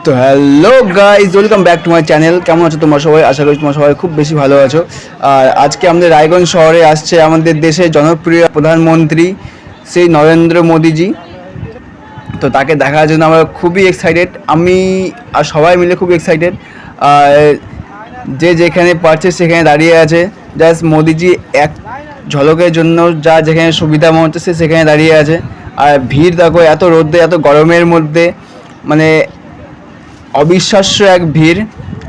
তো hello guys, welcome back to my channel. কেমন আছো তোমরা সবাই? আশা করি তোমরা সবাই খুব বেশি ভালো আছো। আর আজকে আমাদের রায়গঞ্জ শহরে আসছে আমাদের দেশের জনপ্রিয় প্রধানমন্ত্রী সেই নরেন্দ্র মোদীজি। তো তাকে দেখার জন্য আমরা খুবই এক্সাইটেড, আমি আর সবাই মিলে খুব এক্সাইটেড। আর যে যেখানে পারছে সেখানে দাঁড়িয়ে আছে, জাস্ট মোদিজি এক ঝলকের জন্য যা যেখানে সুবিধা মনে হচ্ছে সেখানে দাঁড়িয়ে আছে। আর ভিড় দেখো, এত রোদে এত গরমের মধ্যে, মানে অবিশ্বাস্য এক ভিড়।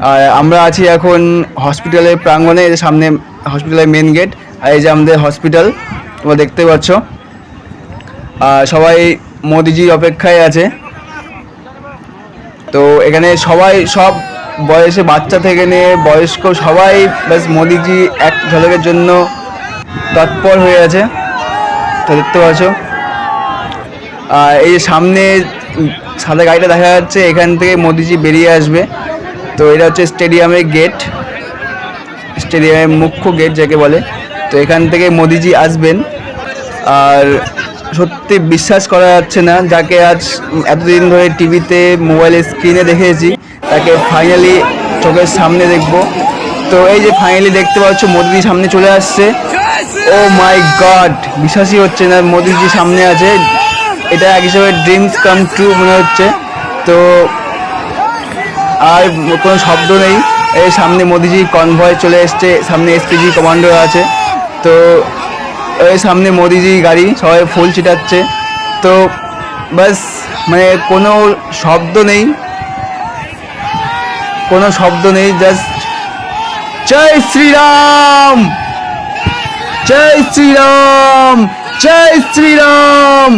আর আমরা আছি এখন হসপিটালের প্রাঙ্গণে, সামনে হসপিটালের মেন গেট। আর এই যে আমাদের হসপিটাল তোমরা দেখতে পাচ্ছ। সবাই মোদিজির অপেক্ষায় আছে। তো এখানে সবাই, সব বয়সে, বাচ্চা থেকে নিয়ে বয়স্ক সবাই ব্যাস মোদিজি এক ঝলকের জন্য তৎপর হয়ে আছে। তো দেখতে পাচ্ছ। আর এই যে সামনে সাদা গাড়িটা দেখা যাচ্ছে, এখান থেকে মোদিজি বেরিয়ে আসবে। তো এটা হচ্ছে স্টেডিয়ামের গেট, স্টেডিয়ামের মুখ্য গেট যাকে বলে। তো এখান থেকে মোদিজি আসবেন। আর সত্যি বিশ্বাস করা যাচ্ছে না, যাকে আজ এতদিন ধরে টিভিতে মোবাইলের স্ক্রিনে দেখেছি, তাকে ফাইনালি চোখের সামনে দেখব। তো এই যে ফাইনালি দেখতে পাচ্ছ মোদিজি সামনে চলে আসছে। ও মাই গড, বিশ্বাসই হচ্ছে না মোদিজি সামনে আছে। এটা এক হিসাবে ড্রিমস কাম ট্রু মনে হচ্ছে। তো আর কোনো শব্দ নেই। এই সামনে মোদিজি কনভয় চলে এসছে, সামনে এসপিজি কমান্ডো আছে। তো এই সামনে মোদিজি গাড়ি, সবাই ফুল ছিটাচ্ছে। তো বাস, মানে কোনো শব্দ নেই, কোনো শব্দ নেই, জাস্ট জয় শ্রীরাম, জয় শ্রীরাম, জয় শ্রীরাম।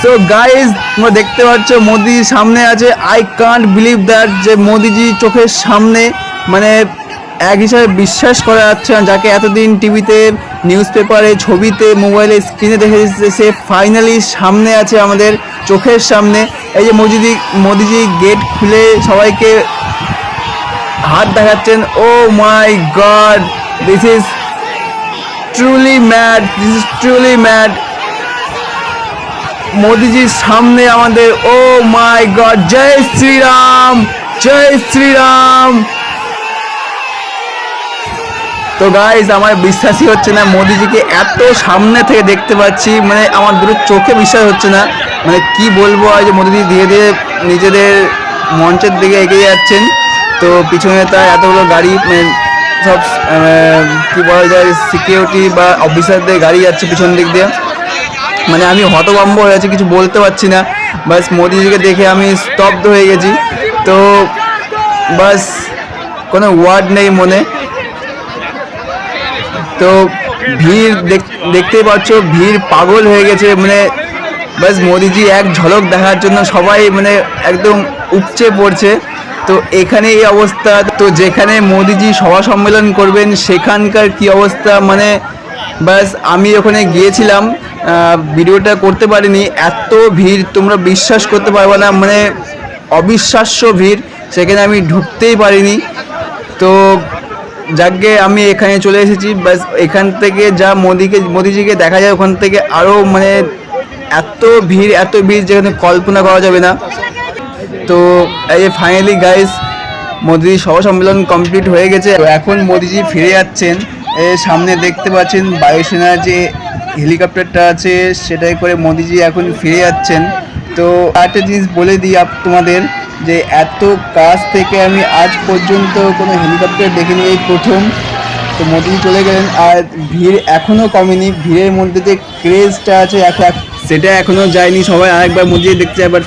সো গাইজ, তোমরা দেখতে পাচ্ছ মোদি সামনে আছে। আই কান্ট বিলিভ দ্যাট যে মোদিজি চোখের সামনে, মানে এক হিসাবে বিশ্বাস করা যাচ্ছে না, যাকে এতদিন টিভিতে, নিউজ পেপারে, ছবিতে, মোবাইলে স্ক্রিনে দেখে দিচ্ছে, সে ফাইনালি সামনে আছে আমাদের চোখের সামনে। এই যে মোদিজি গেট খুলে সবাইকে হাত দেখাচ্ছেন। Oh my God, this is truly mad, this is truly mad. মোদিজির সামনে আমাদের, ও মাই গড, জয় শ্রীরাম, জয় শ্রীরাম। তো গাইজ, আমার বিশ্বাসই হচ্ছে না মোদিজিকে এত সামনে থেকে দেখতে পাচ্ছি, মানে আমার দুটো চোখে বিশ্বাস হচ্ছে না। মানে কি বলবো, আজ মোদিজি ধীরে ধীরে নিজেদের মঞ্চের দিকে এগিয়ে যাচ্ছেন। তো পিছনে তার এতগুলো গাড়ি, সব কি বলা যায়, সিকিউরিটি বা অফিসারদের গাড়ি যাচ্ছে পিছন দিক দিয়ে। মানে আমি হতভম্ব হয়ে আছি, কিছু বলতে পারছি না। বাস মোদিজিকে দেখে আমি স্তব্ধ হয়ে গেছি। তো বাস কোনো ওয়ার্ড নেই মনে। তো ভিড় দেখতেই পাচ্ছ, ভিড় পাগল হয়ে গেছে। মানে বাস মোদিজি এক ঝলক দেখার জন্য সবাই মানে একদম উপচে পড়ছে। তো এখানে এই অবস্থা। তো যেখানে মোদিজি সভা সম্মেলন করবেন সেখানকার কি অবস্থা, মানে বাস আমি ওখানে গিয়েছিলাম, ভিডিওটা করতে পারিনি। এত ভিড় তোমরা বিশ্বাস করতে পারবে না, মানে অবিশ্বাস্য ভিড়। সেখানে আমি ঢুকতেই পারিনি। তো যাকে আমি এখানে চলে এসেছি, বাস এখান থেকে যা মোদিজিকে দেখা যায়, ওখান থেকে আরও মানে এত ভিড় যেখানে কল্পনা করা যাবে না। তো এই যে ফাইনালি গাইস, মোদিজি সভা সম্মেলন কমপ্লিট হয়ে গেছে। তো এখন মোদিজি ফিরে যাচ্ছেন। এর সামনে দেখতে পাচ্ছেন বায়ুসেনার যে হেলিকপ্টারটা আছে, সেটাই করে মোদিজি এখন ফিরে যাচ্ছেন। তো একটা জিনিস বলে দিই তোমাদের, যে এত কাছ থেকে আমি আজ পর্যন্ত কোনো হেলিকপ্টার দেখিনি, এই প্রথম। তো মোদিজি চলে গেলেন। আর ভিড় এখনও কমেনি, ভিড়ের মধ্যে যে ক্রেজটা আছে সেটা এখনও যায়নি। সবাই আরেকবার মোদিজি দেখতে যায়। বাট